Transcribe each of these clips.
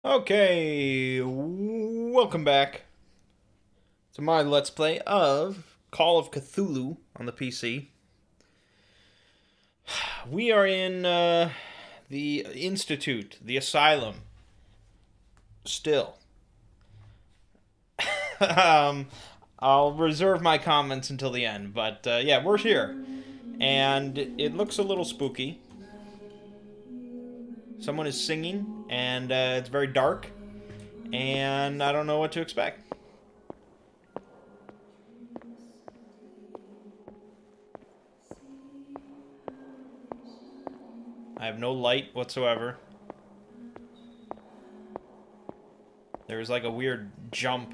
Okay, welcome back to my Let's Play of Call of Cthulhu on the PC. We are in the Institute, the Asylum, still. um, I'll reserve my comments until the end, but yeah, we're here. And it looks a little spooky. Someone is singing, and it's very dark, and I don't know what to expect. I have no light whatsoever. There was like a weird jump.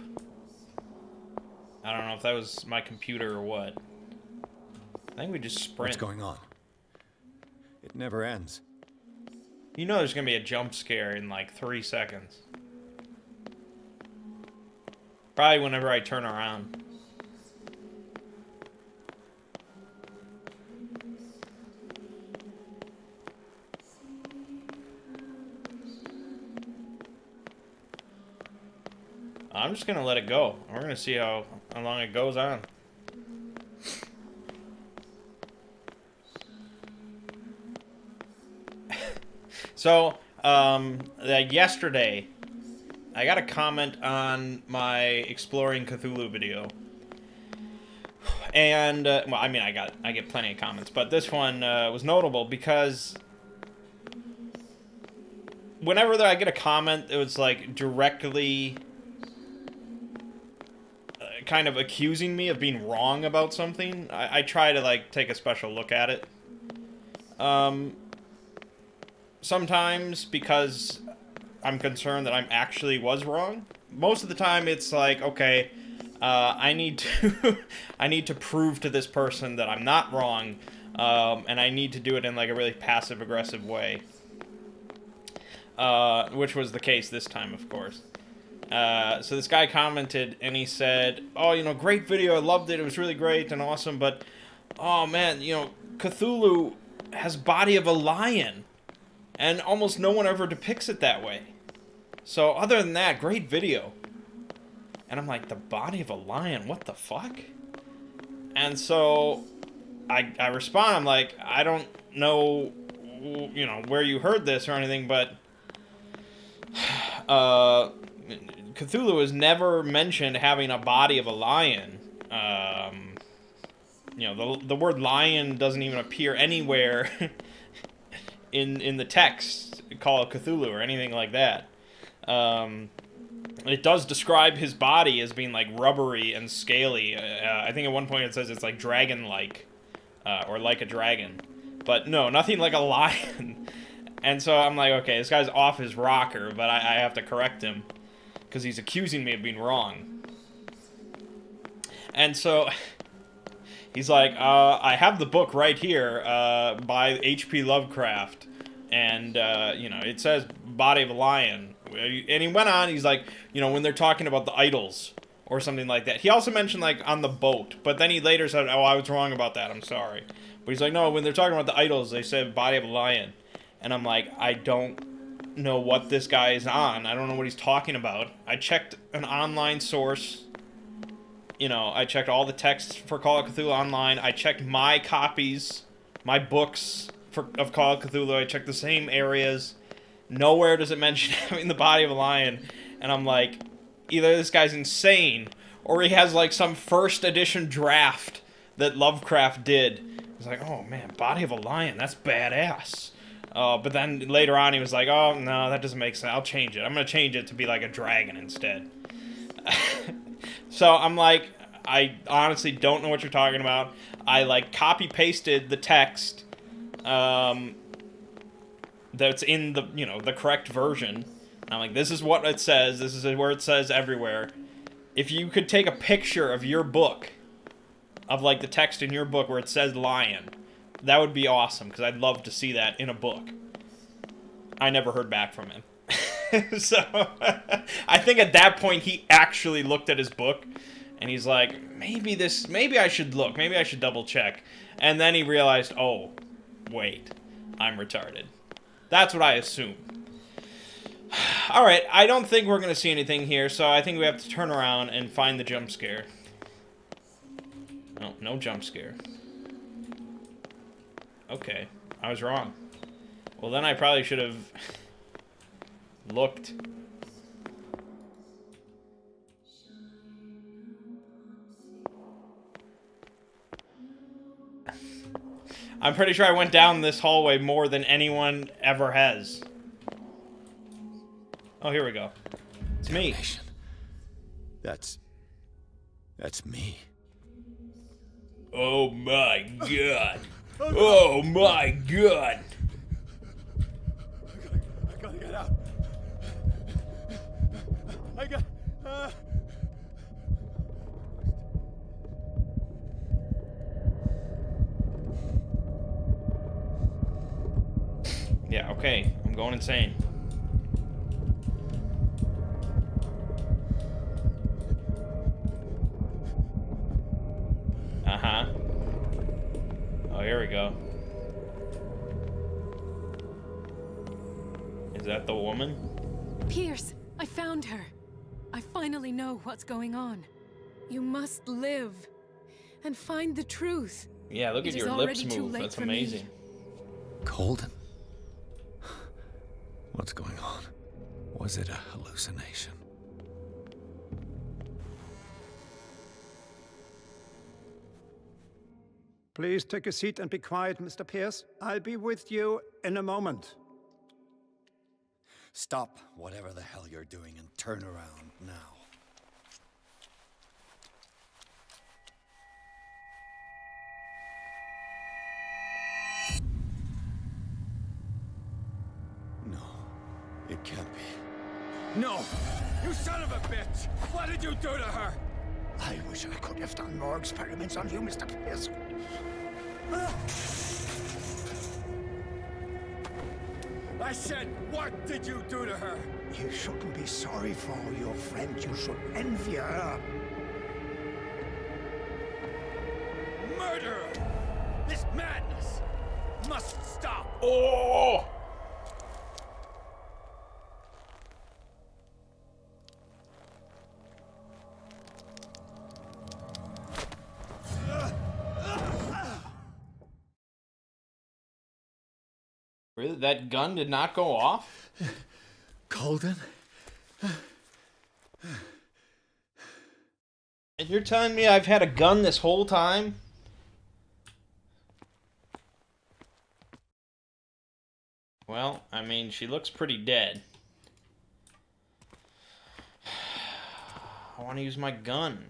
I don't know if that was my computer or what. I think we just sprint. What's going on? It never ends. You know there's gonna be a jump scare in like 3 seconds. Probably whenever I turn around. I'm just gonna let it go. We're gonna see how long it goes on. So, like yesterday, I got a comment on my Exploring Cthulhu video. And, well, I mean, I get plenty of comments, but this one was notable because whenever I get a comment, it was like directly kind of accusing me of being wrong about something. I try to like take a special look at it. Sometimes because I'm concerned that I actually was wrong. Most of the time it's like, okay, I need to I need to prove to this person that I'm not wrong, and I need to do it in like a really passive-aggressive way. Which was the case this time, of course. So this guy commented, and he said, oh, you know, great video, I loved it, it was really great and awesome, but, oh man, you know, Cthulhu has body of a lion, and almost no one ever depicts it that way. So, other than that, great video. And I'm like, the body of a lion, what the fuck? And so, I respond, I'm like, I don't know, you know, where you heard this or anything, but, Cthulhu is never mentioned having a body of a lion. You know, the word lion doesn't even appear anywhere in the text Call of Cthulhu or anything like that. It does describe his body as being like rubbery and scaly. I think at one point it says it's like dragon-like, or like a dragon. But no, nothing like a lion. And so I'm like, okay, this guy's off his rocker, but I have to correct him because he's accusing me of being wrong. And so he's like, I have the book right here by H.P. Lovecraft, and you know, it says body of a lion. And he went on, he's like, you know, when they're talking about the idols or something like that. He also mentioned like on the boat, but then he later said, oh, I was wrong about that, I'm sorry. But he's like, no, when they're talking about the idols, they said body of a lion. And I'm like, I don't know what this guy is on. I don't know what he's talking about. I checked an online source. You know, I checked all the texts for Call of Cthulhu online. I checked my copies, my books of Call of Cthulhu. I checked the same areas. Nowhere does it mention having the body of a lion. And I'm like, either this guy's insane, or he has like some first edition draft that Lovecraft did. He's like, oh man, body of a lion, that's badass. But then later on he was like, oh no, that doesn't make sense, I'll change it. I'm gonna change it to be like a dragon instead. So I'm like, I honestly don't know what you're talking about. I like copy-pasted the text that's in the, you know, the correct version. And I'm like, this is what it says, this is where it says everywhere. If you could take a picture of your book, of like the text in your book where it says lion, that would be awesome, because I'd love to see that in a book. I never heard back from him. So, I think at that point he actually looked at his book, and he's like, maybe I should look, maybe I should double check. And then he realized, oh, wait, I'm retarded. That's what I assume. Alright, I don't think we're going to see anything here, so I think we have to turn around and find the jump scare. Oh, no jump scare. Okay, I was wrong. Well, then I probably should have looked. I'm pretty sure I went down this hallway more than anyone ever has. Oh, here we go. It's me. That's me. Oh my god. Oh my god. I gotta get out. I got. Yeah, okay. I'm going insane. Uh-huh. Oh, here we go. Is that the woman? Pierce, I found her. I finally know what's going on. You must live and find the truth. Yeah, look at your lips move. That's amazing. Colden? What's going on? Was it a hallucination? Please take a seat and be quiet, Mr. Pierce. I'll be with you in a moment. Stop whatever the hell you're doing and turn around now. No, it can't be. No! You son of a bitch! What did you do to her? I wish I could have done more experiments on you, Mr. Pierce. I said, what did you do to her? You shouldn't be sorry for your friend. You should envy her. Murderer! This madness must stop! Oh! Really? That gun did not go off? Colden? And you're telling me I've had a gun this whole time? Well, I mean, she looks pretty dead. I want to use my gun.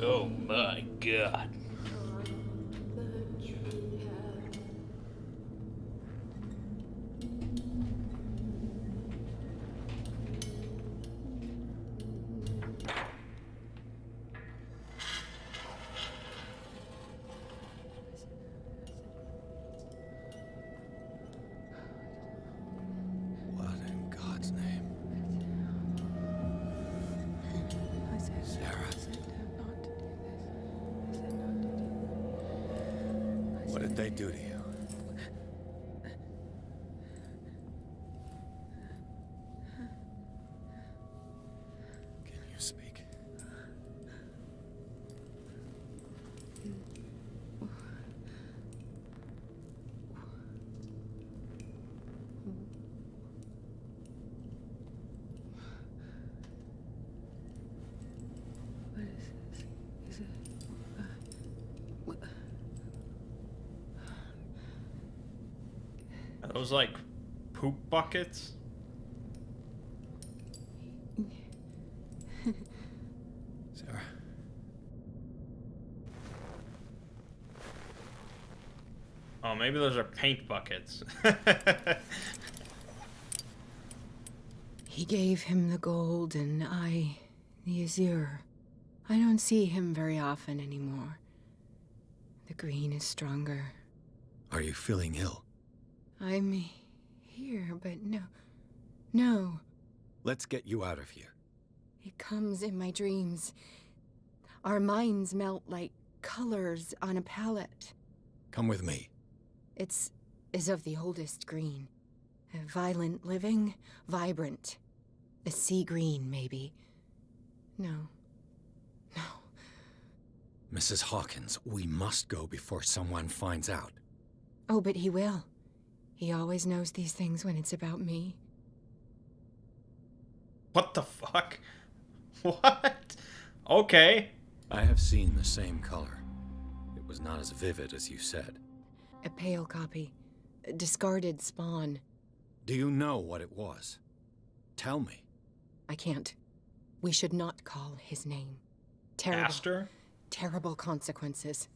Oh my god. What in God's name? Sarah. What did they do to you? you speak. What is this? Is it... what? Are those like poop buckets? Sarah. Oh, maybe those are paint buckets. He gave him the gold and I the azure. I don't see him very often anymore. The green is stronger. Are you feeling ill? I'm here, but no. No. Let's get you out of here. It comes in my dreams. Our minds melt like colors on a palette. Come with me. It's is of the oldest green. A violent living, vibrant. A sea green, maybe. No. No. Mrs. Hawkins, we must go before someone finds out. Oh, but he will. He always knows these things when it's about me. What the fuck? What? Okay. I have seen the same color. It was not as vivid as you said. A pale copy. A discarded spawn. Do you know what it was? Tell me. I can't. We should not call his name. Terrible. Aster? Terrible consequences.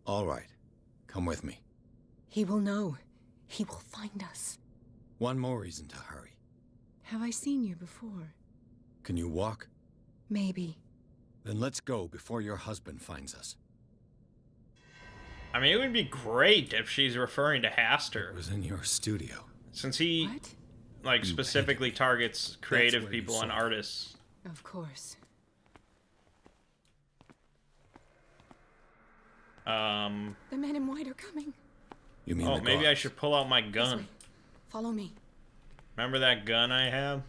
All right. Come with me. He will know. He will find us. One more reason to hurry. Have I seen you before? Can you walk? Maybe. Then let's go before your husband finds us. I mean, it would be great if she's referring to Haster, It was in your studio. since he, What? like, You specifically painted. targets creative where you people saw and it. artists. Of course. The men in white are coming. You mean Oh, the maybe I guards? should pull out my This gun. way. Follow me. Remember that gun I have?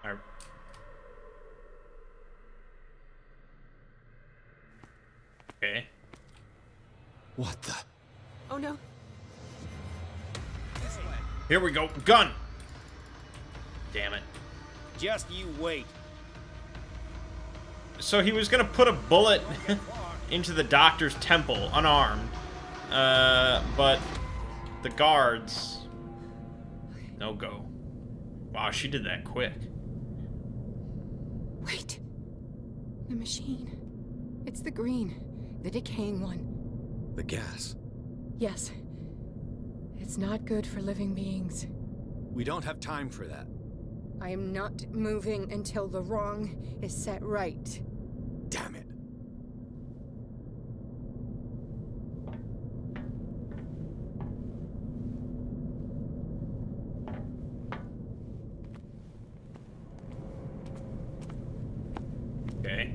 I- Okay. What the? Oh no. Here we go. Gun! Damn it. Just you wait. So he was gonna put a bullet into the doctor's temple, unarmed. But the guards... No go. Wow, she did that quick. Wait. The machine. It's the green. The decaying one. The gas. Yes. It's not good for living beings. We don't have time for that. I am not moving until the wrong is set right. Damn it. Okay.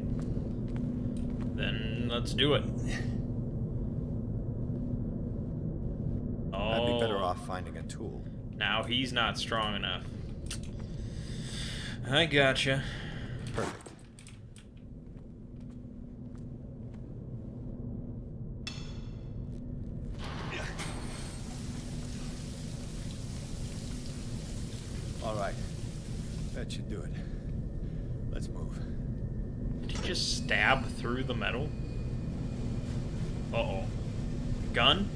Then let's do it. I'd be better Oh, off finding a tool. now he's not strong enough. I gotcha. Perfect. All right. That should do it. Let's move. Did he just stab through the metal? Uh-oh. Gun?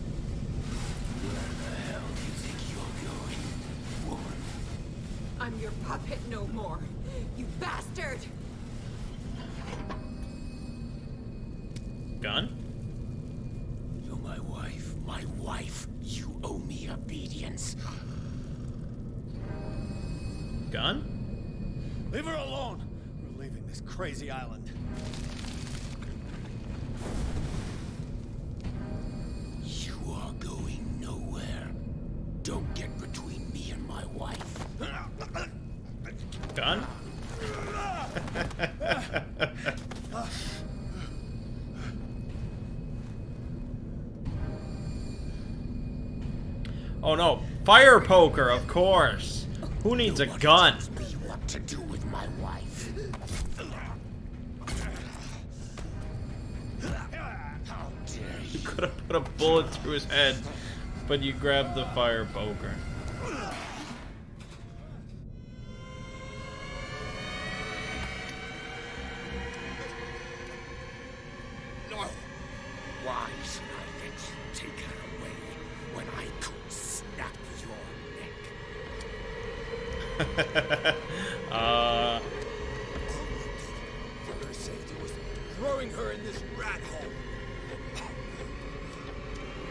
I'm your puppet no more. You bastard! Gun? You're my wife. My wife. You owe me obedience. Gun? Leave her alone. We're leaving this crazy island. You are going nowhere. Don't get between me and my wife. Gun? Oh no, fire poker, of course. Who needs a gun? Me what to do with my wife. How dare You could have put a bullet through his head, but you grabbed the fire poker. No! Why should I let you take her away when I could snap your neck? For her safety was throwing her in this rat hole.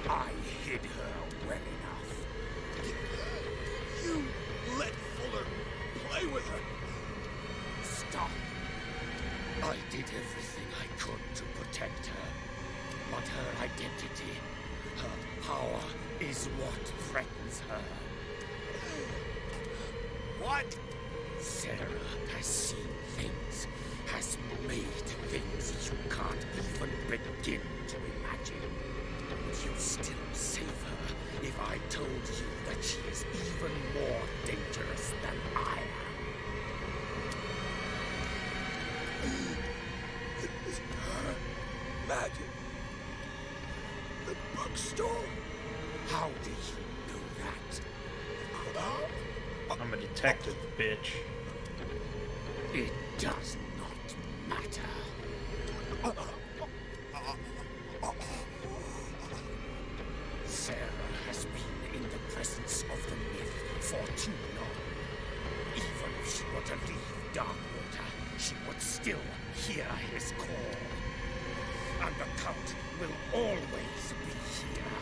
I hid her well enough. You let Fuller play with her. Stop. I did everything I could to protect her. But her identity, her power, is what threatens her. What? Sarah has seen things, has made things you can't even begin to imagine. Would you still save her if I told you that she is even more dangerous than I am? It was her magic. The bookstore. How do you know that? I'm a detective, bitch. It does not matter. Sarah has been in the presence of the myth for too long. Even if she were to leave Darkwater, she would still hear his call. And the Count will always be here,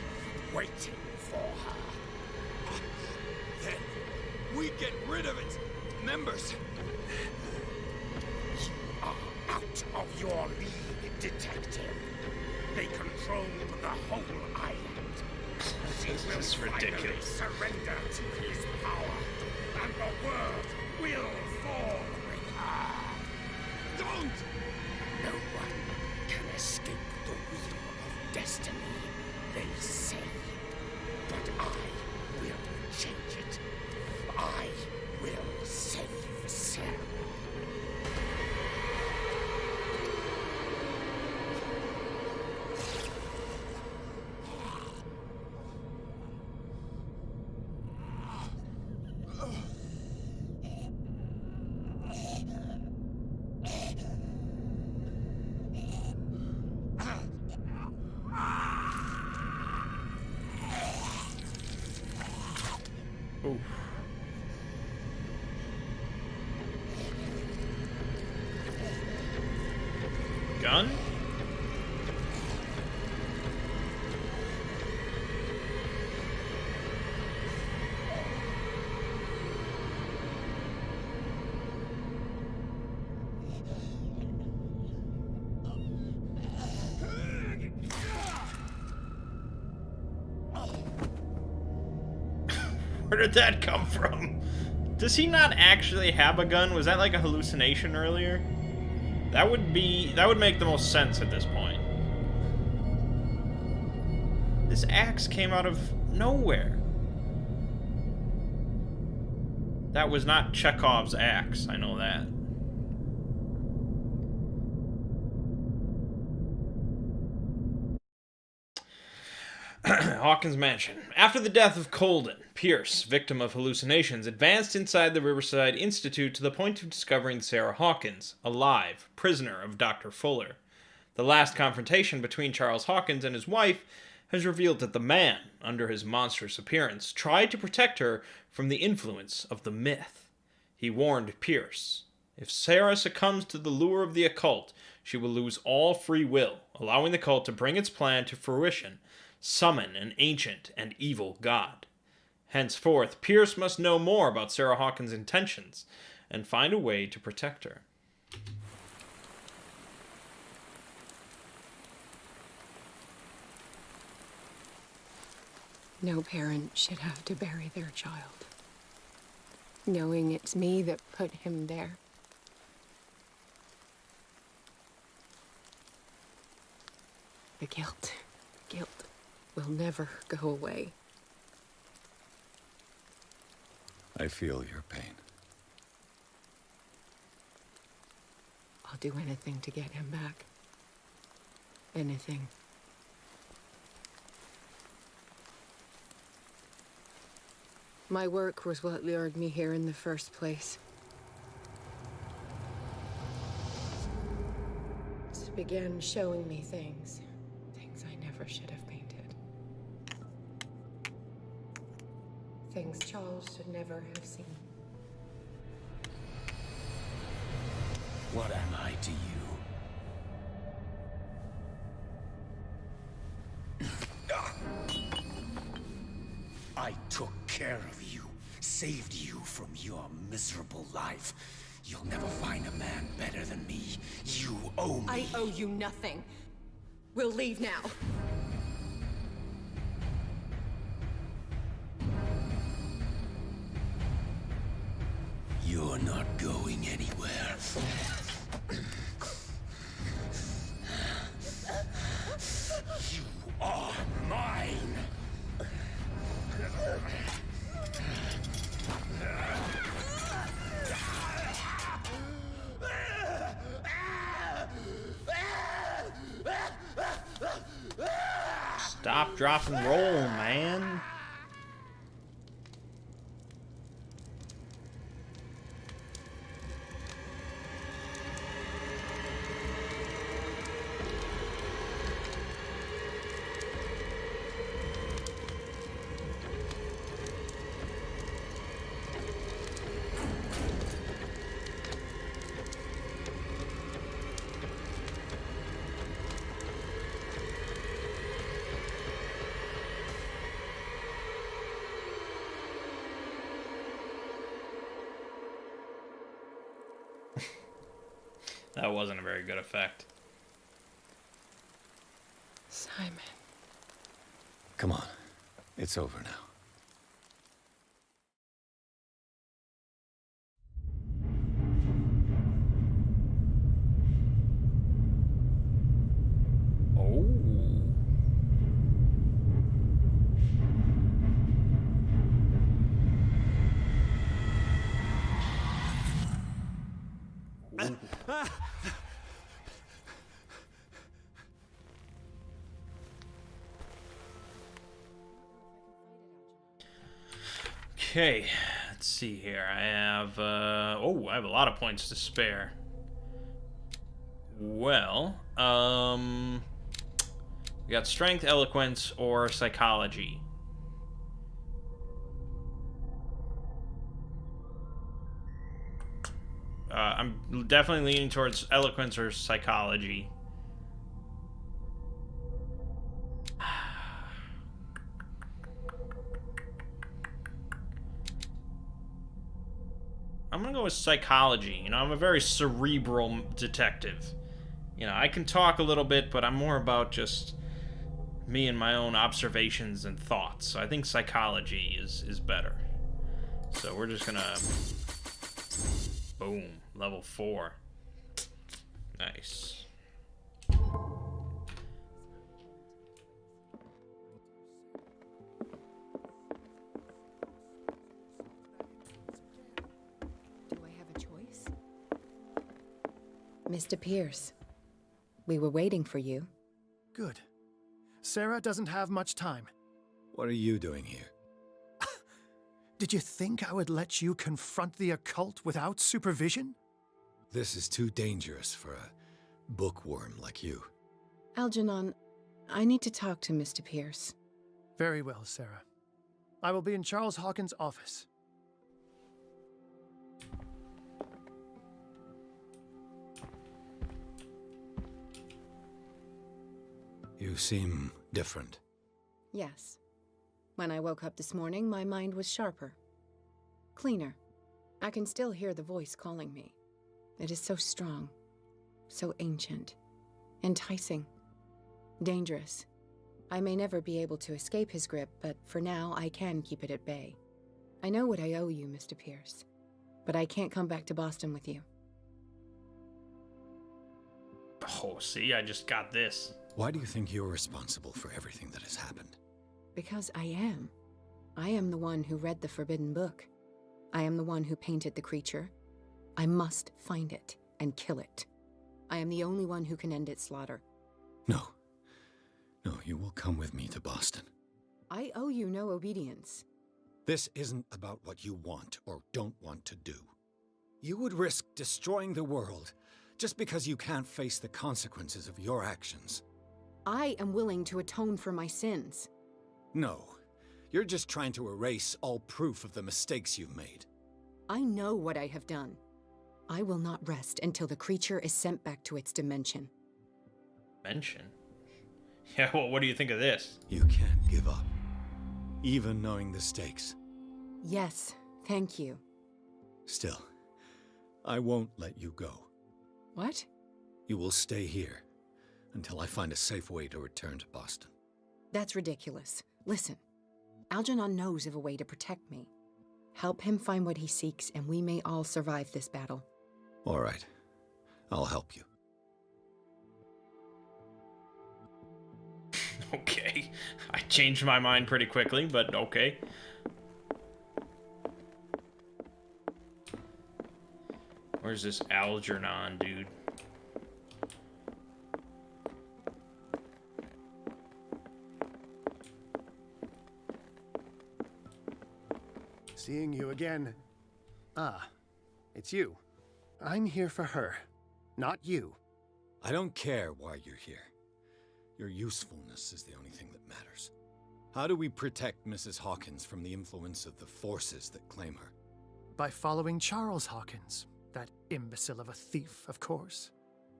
waiting for her. Then we get rid of its members. You are out of your league, detective. They control the whole island. She This will is finally ridiculous. surrender to his power, and the world will fall with her. Don't! No one can escape the wheel of destiny, they say. But I will change it. I will save Sarah. Oof. Gun? Where did that come from? Does he not actually have a gun? Was that like a hallucination earlier? That would make the most sense at this point. This axe came out of nowhere. That was not Chekhov's axe, I know that. Hawkins Mansion. After the death of Colden, Pierce, victim of hallucinations, advanced inside the Riverside Institute to the point of discovering Sarah Hawkins, alive, prisoner of Dr. Fuller. The last confrontation between Charles Hawkins and his wife has revealed that the man, under his monstrous appearance, tried to protect her from the influence of the myth. He warned Pierce, if Sarah succumbs to the lure of the occult, she will lose all free will, allowing the cult to bring its plan to fruition, summon an ancient and evil god. Henceforth, Pierce must know more about Sarah Hawkins' intentions and find a way to protect her. No parent should have to bury their child, knowing it's me that put him there. The guilt will never go away. I feel your pain. I'll do anything to get him back. Anything. My work was what lured me here in the first place. It began showing me things I never should have painted. Things Charles should never have seen. What am I to you? I took care of you, saved you from your miserable life. You'll never find a man better than me. You owe me. I owe you nothing. We'll leave now. You're not going anywhere. You are mine. Stop, drop, and roll, man. That wasn't a very good effect. Simon. Come on. It's over now. Oh. Okay, let's see here. I have, I have a lot of points to spare. Well, we got strength, eloquence, or psychology. I'm definitely leaning towards eloquence or psychology. I'm gonna go with psychology. You know, I'm a very cerebral detective. You know, I can talk a little bit, but I'm more about just me and my own observations and thoughts. So I think psychology is better. So we're just gonna... Boom. Level 4. Nice. Mr. Pierce, we were waiting for you. Good. Sarah doesn't have much time. What are you doing here? Did you think I would let you confront the occult without supervision? This is too dangerous for a bookworm like you. Algernon, I need to talk to Mr. Pierce. Very well, Sarah. I will be in Charles Hawkins' office. You seem different. Yes. When I woke up this morning, my mind was sharper. Cleaner. I can still hear the voice calling me. It is so strong. So ancient. Enticing. Dangerous. I may never be able to escape his grip, but for now, I can keep it at bay. I know what I owe you, Mr. Pierce. But I can't come back to Boston with you. Oh, see, I just got this. Why do you think you're responsible for everything that has happened? Because I am. I am the one who read the forbidden book. I am the one who painted the creature. I must find it and kill it. I am the only one who can end its slaughter. No. No, you will come with me to Boston. I owe you no obedience. This isn't about what you want or don't want to do. You would risk destroying the world just because you can't face the consequences of your actions. I am willing to atone for my sins. No. You're just trying to erase all proof of the mistakes you've made. I know what I have done. I will not rest until the creature is sent back to its dimension. Dimension? Yeah, well, what do you think of this? You can't give up, even knowing the stakes. Yes, thank you. Still, I won't let you go. What? You will stay here until I find a safe way to return to Boston. That's ridiculous. Listen, Algernon knows of a way to protect me. Help him find what he seeks, and we may all survive this battle. All right. I'll help you. Okay. I changed my mind pretty quickly, but okay. Where's this Algernon dude? Seeing you again. Ah, it's you. I'm here for her, not you. I don't care why you're here. Your usefulness is the only thing that matters. How do we protect Mrs. Hawkins from the influence of the forces that claim her? By following Charles Hawkins, that imbecile of a thief, of course.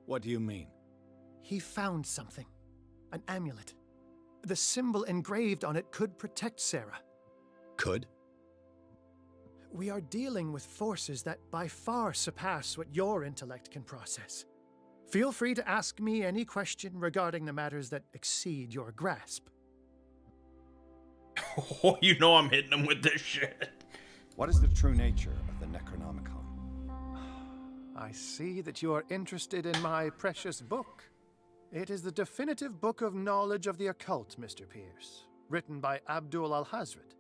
What do you mean? He found something. An amulet. The symbol engraved on it could protect Sarah. Could? We are dealing with forces that by far surpass what your intellect can process. Feel free to ask me any question regarding the matters that exceed your grasp. Oh, you know I'm hitting him with this shit. What is the true nature of the Necronomicon? I see that you are interested in my precious book. It is the definitive book of knowledge of the occult, Mr. Pierce, written by Abdul al-Hazred.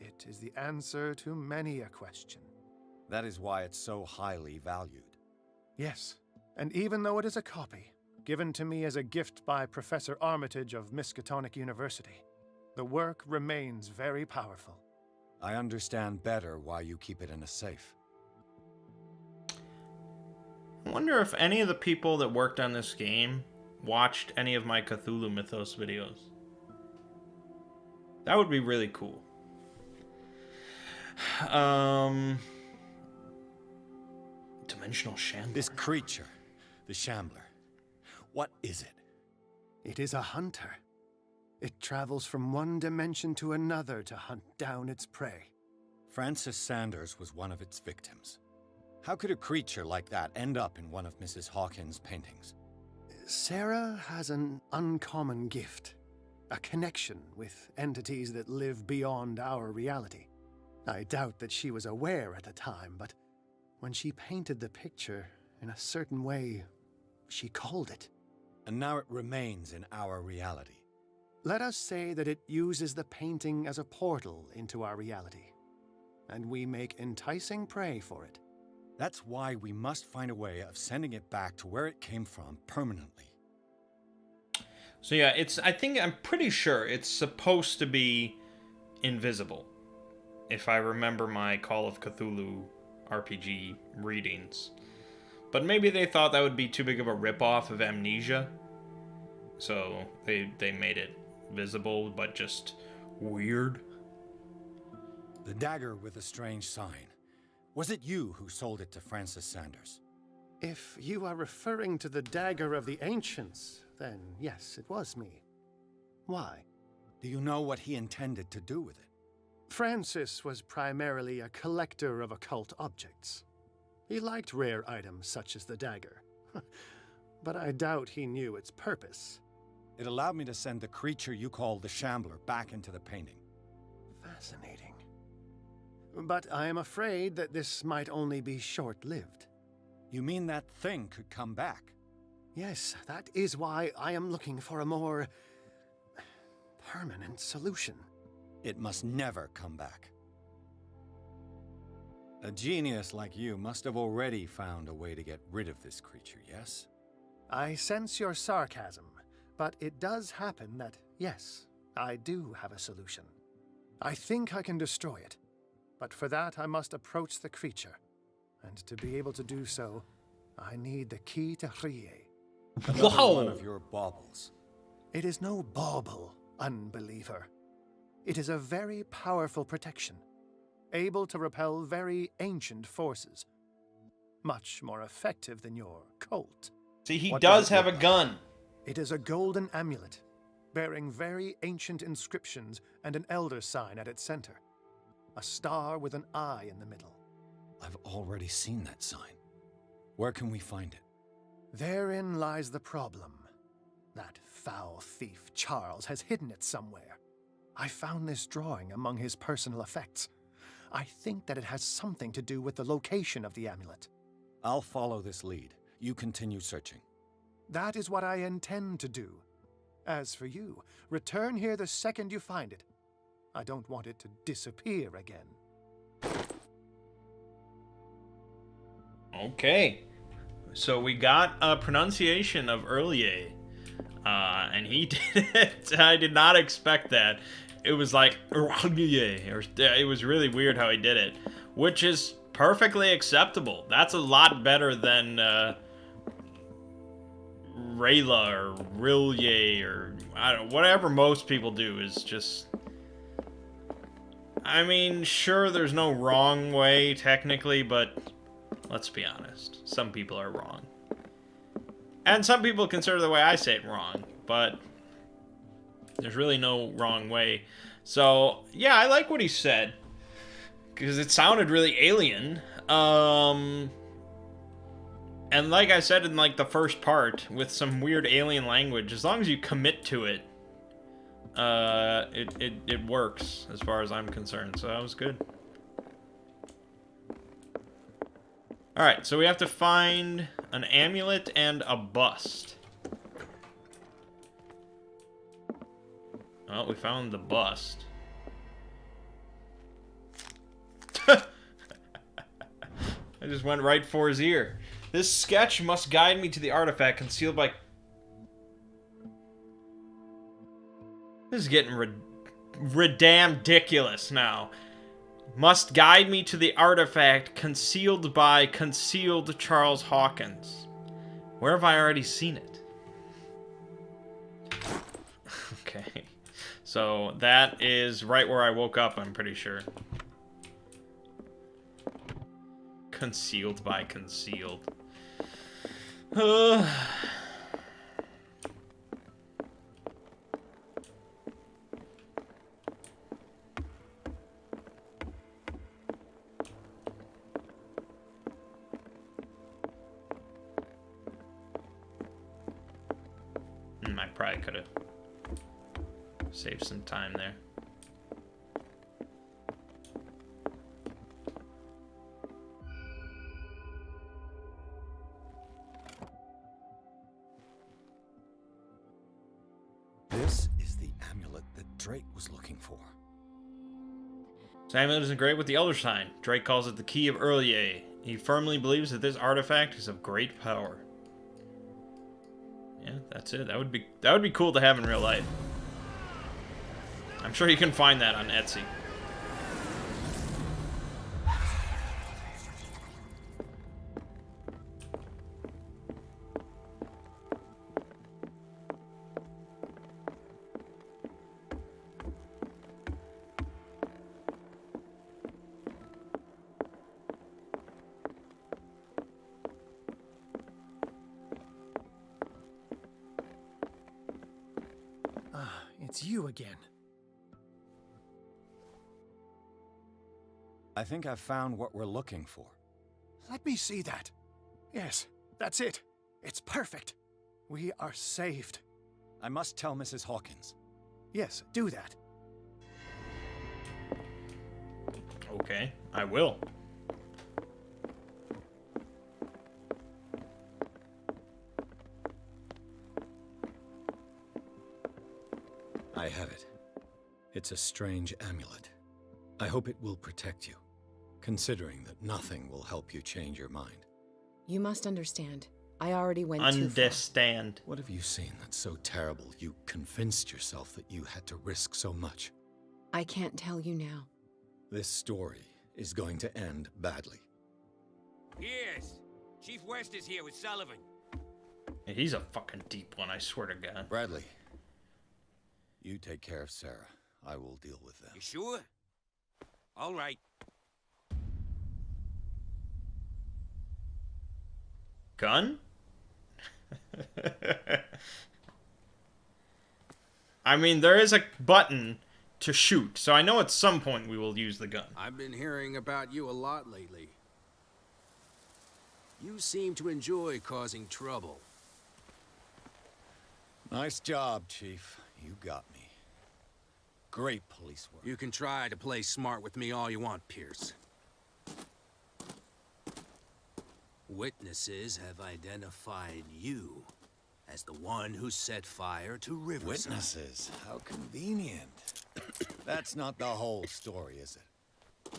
It is the answer to many a question. That is why it's so highly valued. Yes, and even though it is a copy, given to me as a gift by Professor Armitage of Miskatonic University, the work remains very powerful. I understand better why you keep it in a safe. I wonder if any of the people that worked on this game watched any of my Cthulhu Mythos videos. That would be really cool. Dimensional Shambler. This creature, the Shambler. What is it? It is a hunter. It travels from one dimension to another to hunt down its prey. Francis Sanders was one of its victims. How could a creature like that end up in one of Mrs. Hawkins' paintings? Sarah has an uncommon gift. A connection with entities that live beyond our reality. I doubt that she was aware at the time, but when she painted the picture in a certain way, she called it. And now it remains in our reality. Let us say that it uses the painting as a portal into our reality, and we make enticing prey for it. That's why we must find a way of sending it back to where it came from permanently. So yeah, I'm pretty sure it's supposed to be invisible. If I remember my Call of Cthulhu RPG readings. But maybe they thought that would be too big of a ripoff of Amnesia. So they made it visible, but just weird. The dagger with a strange sign. Was it you who sold it to Francis Sanders? If you are referring to the dagger of the ancients, then yes, it was me. Why? Do you know what he intended to do with it? Francis was primarily a collector of occult objects. He liked rare items such as the dagger. But I doubt he knew its purpose. It allowed me to send the creature you call the Shambler back into the painting. Fascinating. But I am afraid that this might only be short-lived. You mean that thing could come back? Yes, that is why I am looking for a more permanent solution. It must never come back. A genius like you must have already found a way to get rid of this creature, yes? I sense your sarcasm, but it does happen that, yes, I do have a solution. I think I can destroy it, but for that I must approach the creature. And to be able to do so, I need the key to Rie. Another one of your baubles. It is no bauble, unbeliever. It is a very powerful protection, able to repel very ancient forces. Much more effective than your Colt. See, he What does does it have a look like? gun. It is a golden amulet, bearing very ancient inscriptions and an elder sign at its center. A star with an eye in the middle. I've already seen that sign. Where can we find it? Therein lies the problem. That foul thief Charles has hidden it somewhere. I found this drawing among his personal effects. I think that it has something to do with the location of the amulet. I'll follow this lead. You continue searching. That is what I intend to do. As for you, return here the second you find it. I don't want it to disappear again. Okay. So we got a pronunciation of Earlier. And he did it. I did not expect that. It was like, it was really weird how he did it, which is perfectly acceptable. That's a lot better than Rayla or Rillier or I don't know, whatever most people do is just. I mean, sure, there's no wrong way technically, but let's be honest, some people are wrong. And some people consider the way I say it wrong, but there's really no wrong way. So, yeah, I like what he said, because it sounded really alien. And like I said in, like, the first part, with some weird alien language, as long as you commit to it, it works, as far as I'm concerned, so that was good. Alright, so we have to find an amulet and a bust. Well, we found the bust. I just went right for his ear. This sketch must guide me to the artifact concealed by... This is getting ridiculous now. Must guide me to the artifact concealed by concealed Charles Hawkins. Where have I already seen it? Okay. So that is right where I woke up, I'm pretty sure. Concealed by concealed. I probably could have saved some time there. This is the amulet that Drake was looking for. This amulet isn't great with the Elder Sign. Drake calls it the Key of Earlier. He firmly believes that this artifact is of great power. Yeah, that's it. That would be cool to have in real life. I'm sure you can find that on Etsy. It's you again. I think I've found what we're looking for. Let me see that. Yes, that's it. It's perfect. We are saved. I must tell Mrs. Hawkins. Yes, do that. Okay, I will. I have it. It's a strange amulet. I hope it will protect you. considering that nothing will help you change your mind. You must understand. I already went too far. Understand. What have you seen that's so terrible you convinced yourself that you had to risk so much? I can't tell you now. This story is going to end badly. Yes. Chief West is here with Sullivan. He's a fucking deep one, I swear to God. Bradley, you take care of Sarah. I will deal with them. You sure? All right. Gun? I mean, there is a button to shoot, so I know at some point we will use the gun. I've been hearing about you a lot lately. You seem to enjoy causing trouble. Nice job, Chief. You got me. Great police work. You can try to play smart with me all you want, Pierce. Witnesses have identified you as the one who set fire to Riverside. Witnesses? How convenient. That's not the whole story, is it?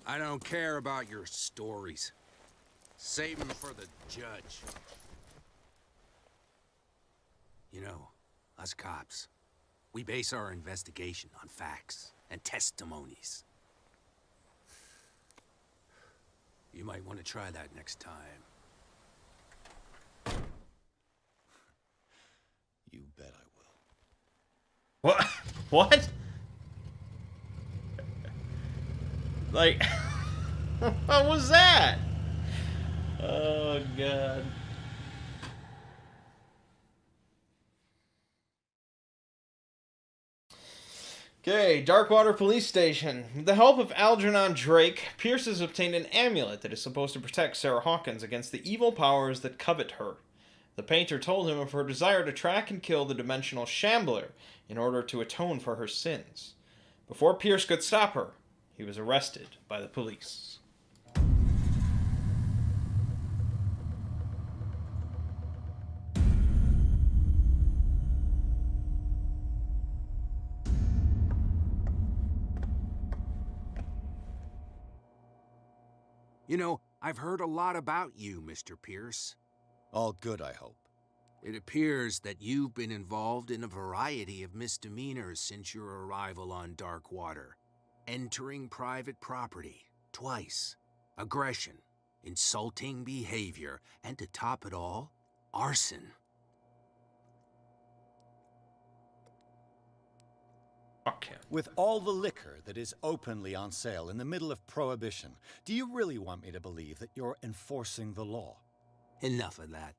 I don't care about your stories. Save them for the judge. You know, us cops, we base our investigation on facts and testimonies. You might want to try that next time. You bet I will. What? What? Like, what was that? Oh, God. Okay, Darkwater Police Station. With the help of Algernon Drake, Pierce has obtained an amulet that is supposed to protect Sarah Hawkins against the evil powers that covet her. The painter told him of her desire to track and kill the dimensional Shambler in order to atone for her sins. Before Pierce could stop her, he was arrested by the police. You know, I've heard a lot about you, Mr. Pierce. All good, I hope. It appears that you've been involved in a variety of misdemeanors since your arrival on Darkwater. Entering private property, twice. Aggression, insulting behavior, and to top it all, arson. Fuck him. With all the liquor that is openly on sale in the middle of Prohibition, do you really want me to believe that you're enforcing the law? Enough of that.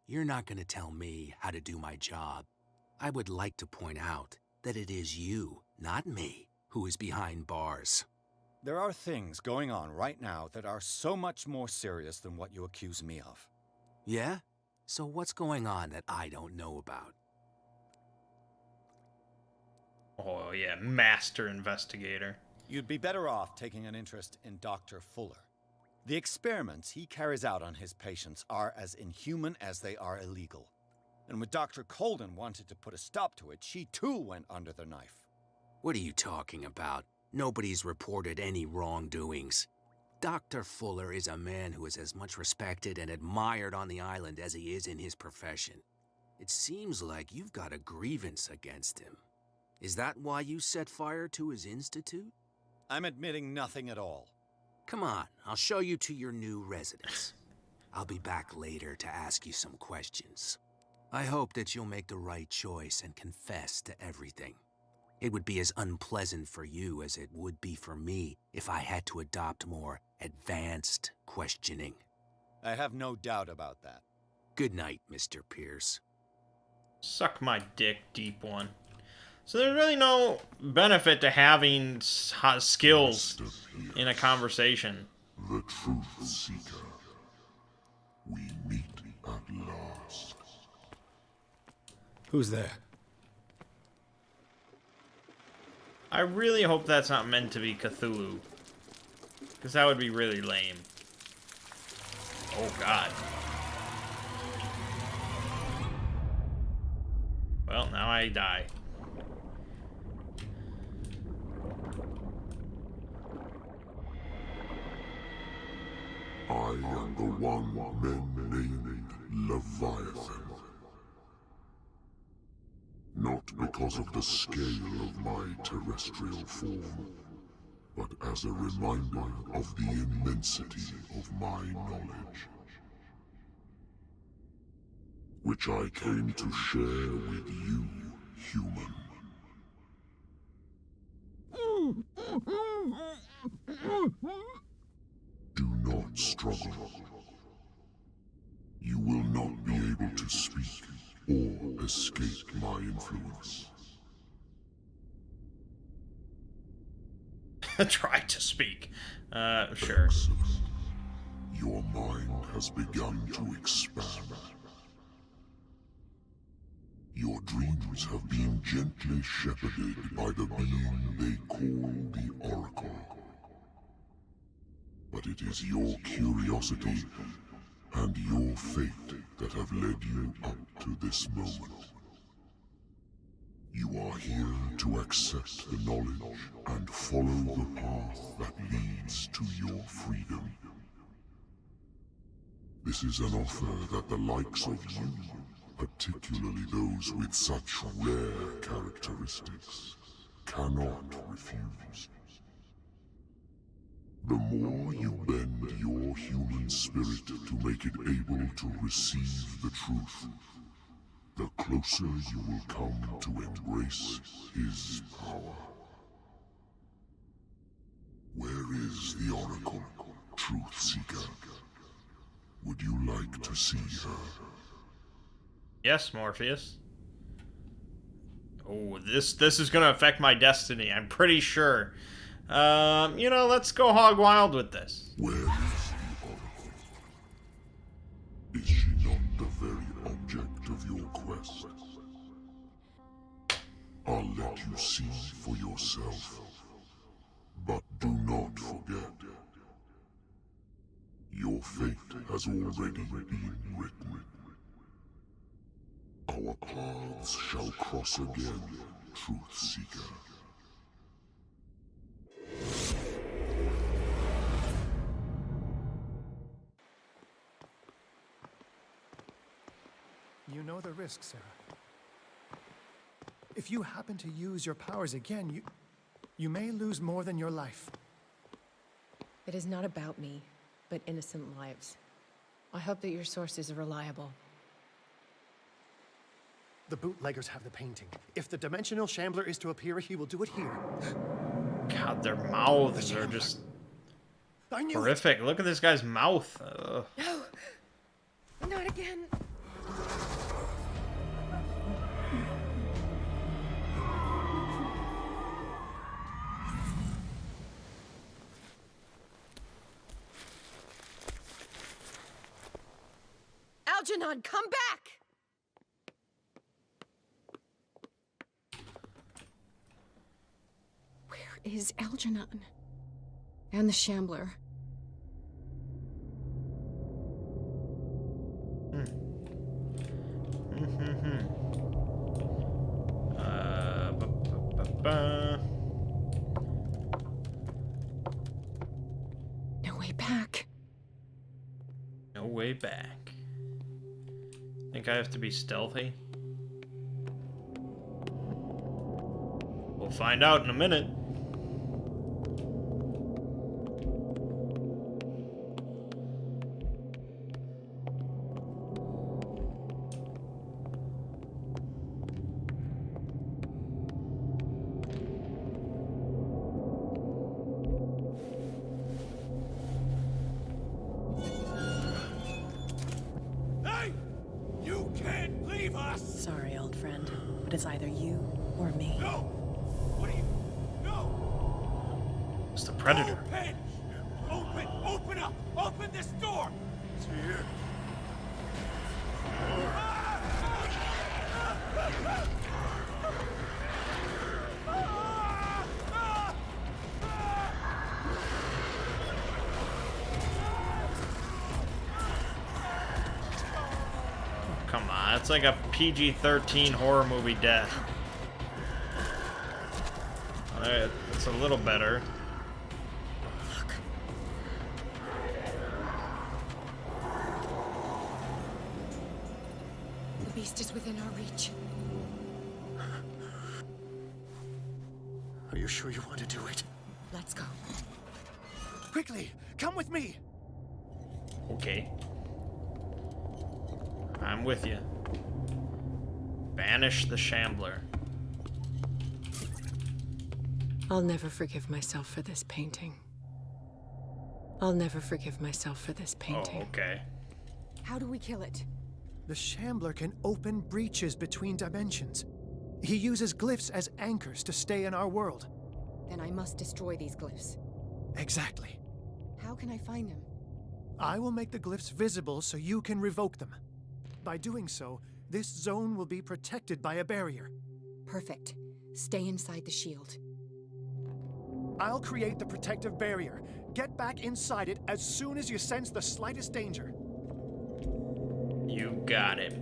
You're not going to tell me how to do my job. I would like to point out that it is you, not me, who is behind bars. There are things going on right now that are so much more serious than what you accuse me of. Yeah? So what's going on that I don't know about? Oh, yeah, master investigator. You'd be better off taking an interest in Dr. Fuller. The experiments he carries out on his patients are as inhuman as they are illegal. And when Dr. Colden wanted to put a stop to it, she too went under the knife. What are you talking about? Nobody's reported any wrongdoings. Dr. Fuller is a man who is as much respected and admired on the island as he is in his profession. It seems like you've got a grievance against him. Is that why you set fire to his institute? I'm admitting nothing at all. Come on, I'll show you to your new residence. I'll be back later to ask you some questions. I hope that you'll make the right choice and confess to everything. It would be as unpleasant for you as it would be for me if I had to adopt more advanced questioning. I have no doubt about that. Good night, Mr. Pierce. Suck my dick, deep one. So there's really no benefit to having skills in a conversation. The truth seeker. We meet at last. Who's there? I really hope that's not meant to be Cthulhu. Because that would be really lame. Oh, God. Well, now I die. am the one men named Leviathan. Not because of the scale of my terrestrial form, but as a reminder of the immensity of my knowledge, which I came to share with you, human. Do not struggle. You will not be able to speak or escape my influence. Try to speak. Sure. Your mind has begun to expand. Your dreams have been gently shepherded by the being they call the Oracle. But it is your curiosity and your fate that have led you up to this moment. You are here to accept the knowledge and follow the path that leads to your freedom. This is an offer that the likes of you, particularly those with such rare characteristics, cannot refuse. The more you bend your human spirit to make it able to receive the truth, the closer you will come to embrace his power. Where is the Oracle, Truth Seeker? Would you like to see her? Yes, Morpheus. Oh, this is gonna affect my destiny, I'm pretty sure. You know, let's go hog wild with this. Where is the Oracle? Is she not the very object of your quest? I'll let you see for yourself. But do not forget, your fate has already been written. Our paths shall cross again, Truth Seeker. You know the risk, Sarah. If you happen to use your powers again, you may lose more than your life. It is not about me, but innocent lives. I hope that your sources are reliable. The bootleggers have the painting. If the dimensional shambler is to appear, he will do it here. God, their mouths are just horrific. Look at this guy's mouth. Ugh. No, not again. Algernon, come back! Where is Algernon? And the Shambler? No way back. No way back. Think I have to be stealthy? We'll find out in a minute. Sorry, old friend, but it's either you or me. No! What are you... No! It's the Predator. Open! Open up! Open this door! It's here. Come on, it's like a PG-13 horror movie death. Alright, it's a little better. within our reach. Are you sure you want to do it? Let's go. Quickly, come with me! Okay. I'm with you. Banish the Shambler. I'll never forgive myself for this painting. I'll never forgive myself for this painting. Oh, okay. How do we kill it? The Shambler can open breaches between dimensions. He uses glyphs as anchors to stay in our world. Then I must destroy these glyphs. Exactly. How can I find them? I will make the glyphs visible so you can revoke them. By doing so, this zone will be protected by a barrier. Perfect. Stay inside the shield. I'll create the protective barrier. Get back inside it as soon as you sense the slightest danger. You got it.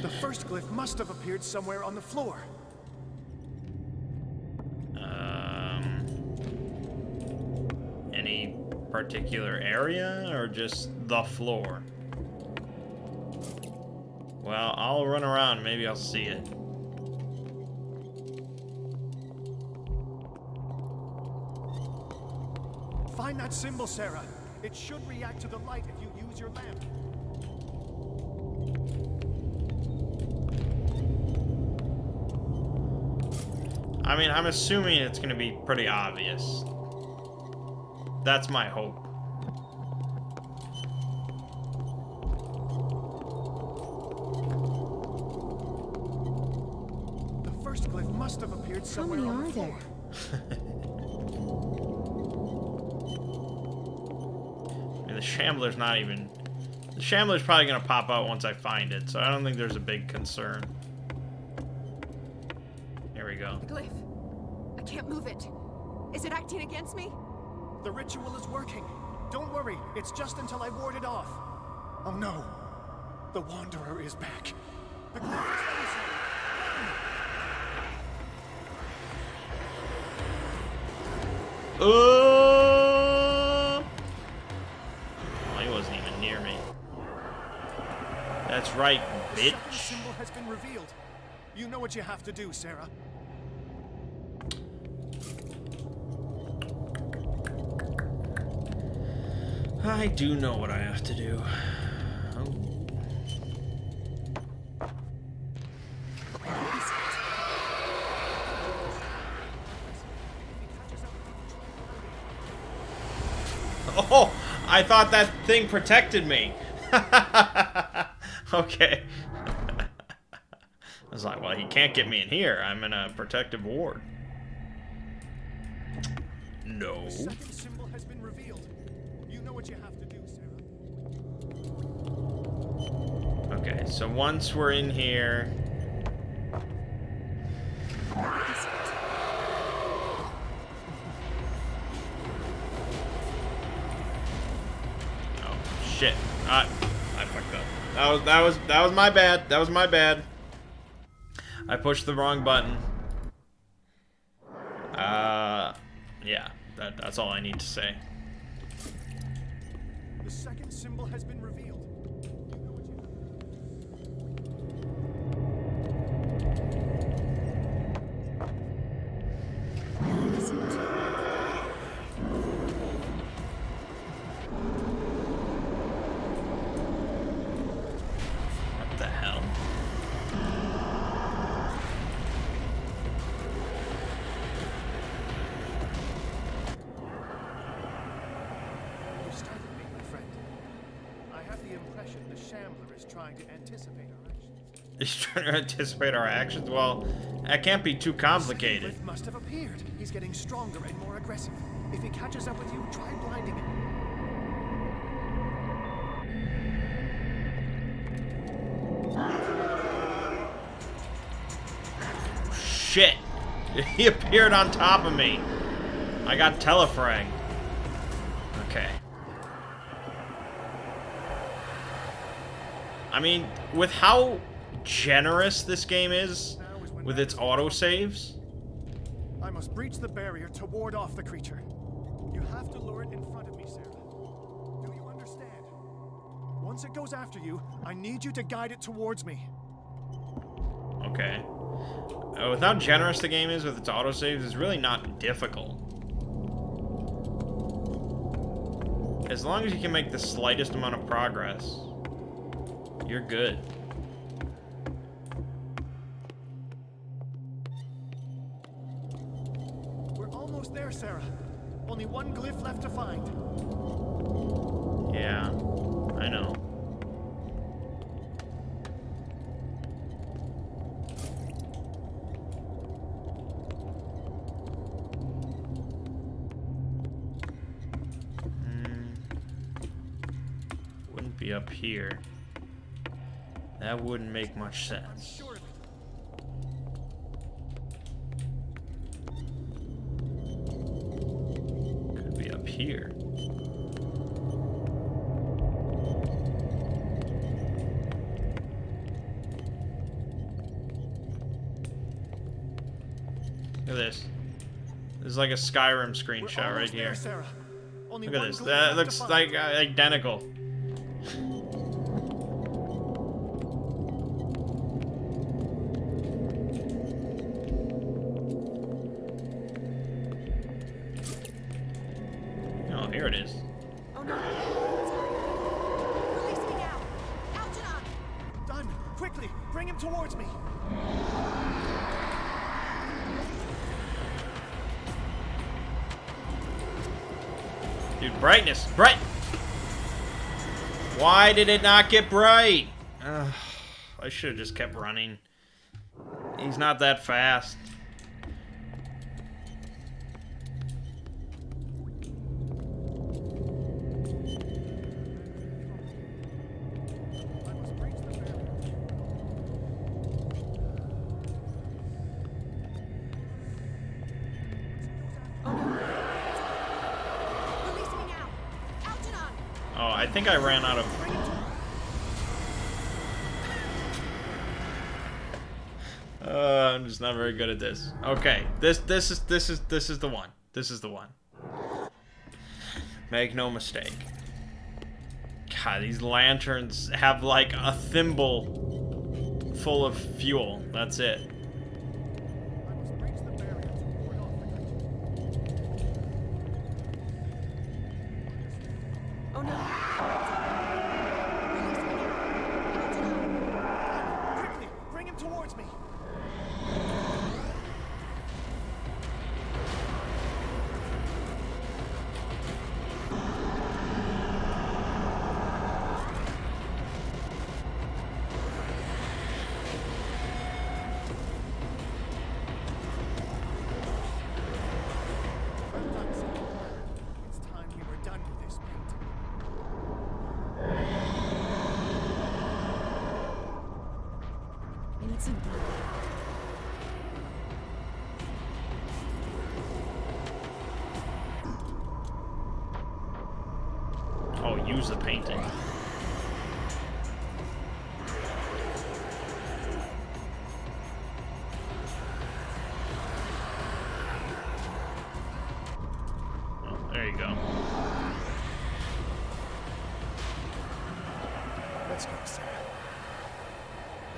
The first glyph must have appeared somewhere on the floor. Any particular area or just the floor? Well, I'll run around. Maybe I'll see it. Find that symbol, Sarah. It should react to the light if you use your lamp. I mean, I'm assuming it's going to be pretty obvious. That's my hope. The first glyph must have appeared somewhere on the floor. I mean, the Shambler's not even... The Shambler's probably going to pop out once I find it, so I don't think there's a big concern. Here we go. The glyph. I can't move it. Is it acting against me? The ritual is working. Don't worry, it's just until I ward it off. Oh no. The Wanderer is back. The glyph is frozen. Oh, he wasn't even near me. That's right, The bitch. second symbol has been revealed. You know what you have to do, Sarah. I do know what I have to do. Oh, I thought that thing protected me. Okay. I was like, well, he can't get me in here. I'm in a protective ward. No. The second symbol has been revealed. You know what you have to do, Sarah. Okay, so once we're in here... Oh, shit. I fucked up. That was my bad. That was my bad. I pushed the wrong button. Yeah, that's all I need to say. The second symbol has been revealed. You know what you What the hell? You started me, my friend. I have the impression the Shambler is trying to anticipate our actions. He's trying to anticipate our actions? Well, that can't be too complicated. The glyph must have appeared. He's getting stronger and more aggressive. If he catches up with you, try blinding him. Shit! He appeared on top of me. I got telefragged. Okay. I mean, with how generous this game is with its autosaves. I must breach the barrier to ward off the creature. You have to lure it in front of me, Sarah. Do you understand? Once it goes after you, I need you to guide it towards me. Okay. With how generous the game is with its autosaves, it's really not difficult. As long as you can make the slightest amount of progress, you're good. We're almost there, Sarah. Only one glyph left to find. Yeah, I know. Wouldn't be up here. That wouldn't make much sense. Could be up here. Look at this. This is like a Skyrim screenshot right here. Look at this. That looks like identical. Oh, here it is. Oh no. Release me now. Algernon! Done. Quickly, bring him towards me. Dude, brightness. Bright! Why did it not get bright? I should have just kept running. He's not that fast. Oh, I think I ran out of... I'm just not very good at this. Okay, this is the one. This is the one. Make no mistake. God, these lanterns have like a thimble full of fuel. That's it. Oh no. Quickly, bring him towards me. It's time we were done with this, mate. I need some blood. Oh, use the painting. Oh, there you go. Let's go, Sarah.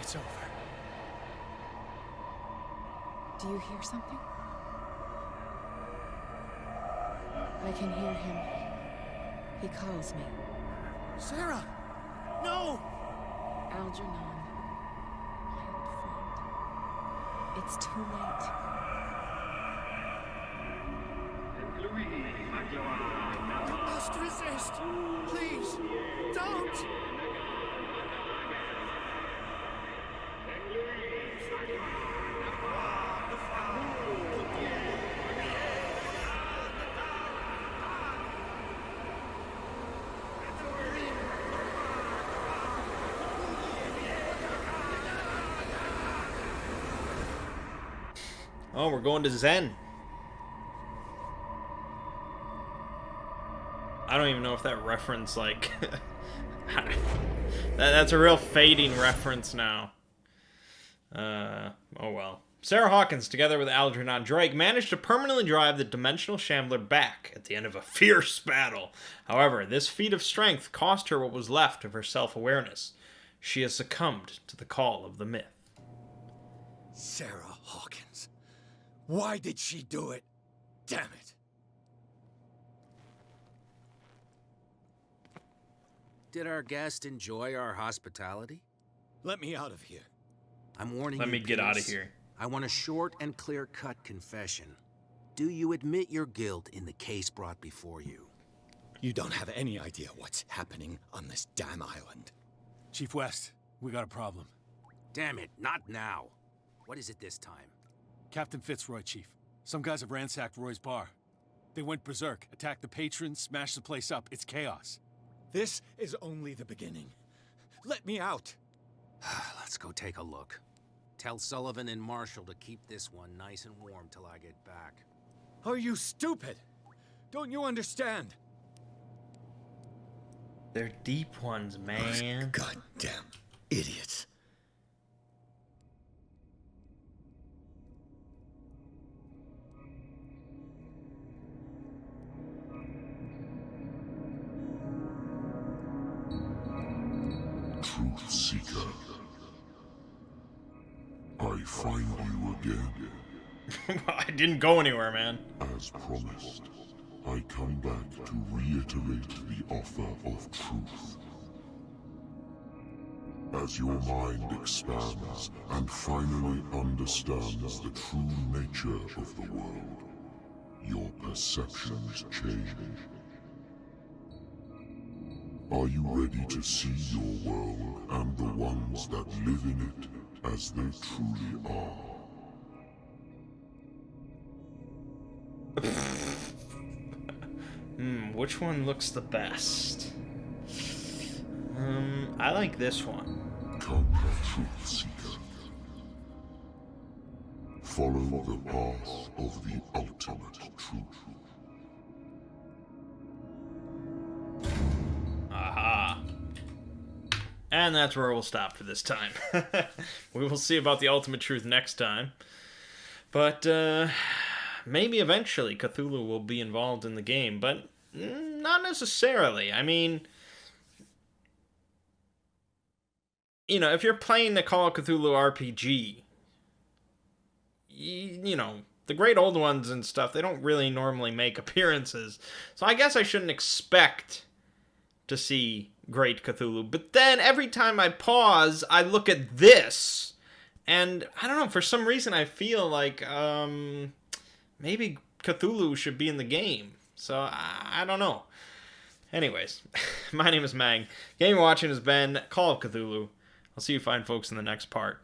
It's over. Do you hear something? I can hear him. He calls me. Sarah! No! Algernon. My old friend. It's too late. I must resist! Please! Don't! Oh, we're going to Zen. I don't even know if that reference, like... that's a real fading reference now. Oh well. Sarah Hawkins, together with Algernon Drake, managed to permanently drive the Dimensional Shambler back at the end of a fierce battle. However, this feat of strength cost her what was left of her self-awareness. She has succumbed to the call of the myth. Sarah Hawkins. Why did she do it? Damn it. Did our guest enjoy our hospitality? Let me out of here. I'm warning you, Let me get out of Pierce. here. I want a short and clear-cut confession. Do you admit your guilt in the case brought before you? You don't have any idea what's happening on this damn island. Chief West, we got a problem. Damn it, not now. What is it this time? Captain Fitzroy, Chief. Some guys have ransacked Roy's bar. They went berserk, attacked the patrons, smashed the place up. It's chaos. This is only the beginning. Let me out. Let's go take a look. Tell Sullivan and Marshall to keep this one nice and warm till I get back. Are you stupid? Don't you understand? They're deep ones, man. Goddamn idiots. Truth Seeker. I find you again. I didn't go anywhere, man. As promised, I come back to reiterate the offer of truth. As your mind expands and finally understands the true nature of the world, your perceptions change. Are you ready to see your world and the ones that live in it as they truly are? Which one looks the best? I like this one. Come, Truth Seeker. Follow the path of the ultimate truth. Aha. And that's where we'll stop for this time. We will see about the ultimate truth next time. But, maybe eventually Cthulhu will be involved in the game, but not necessarily. I mean, you know, if you're playing the Call of Cthulhu RPG, you know, the great old ones and stuff, they don't really normally make appearances. So I guess I shouldn't expect to see great Cthulhu. But then every time I pause, I look at this, and I don't know, for some reason I feel like maybe Cthulhu should be in the game. So I don't know. Anyways, my name is Mangg. Game you're watching has been Call of Cthulhu. I'll see you fine folks in the next part.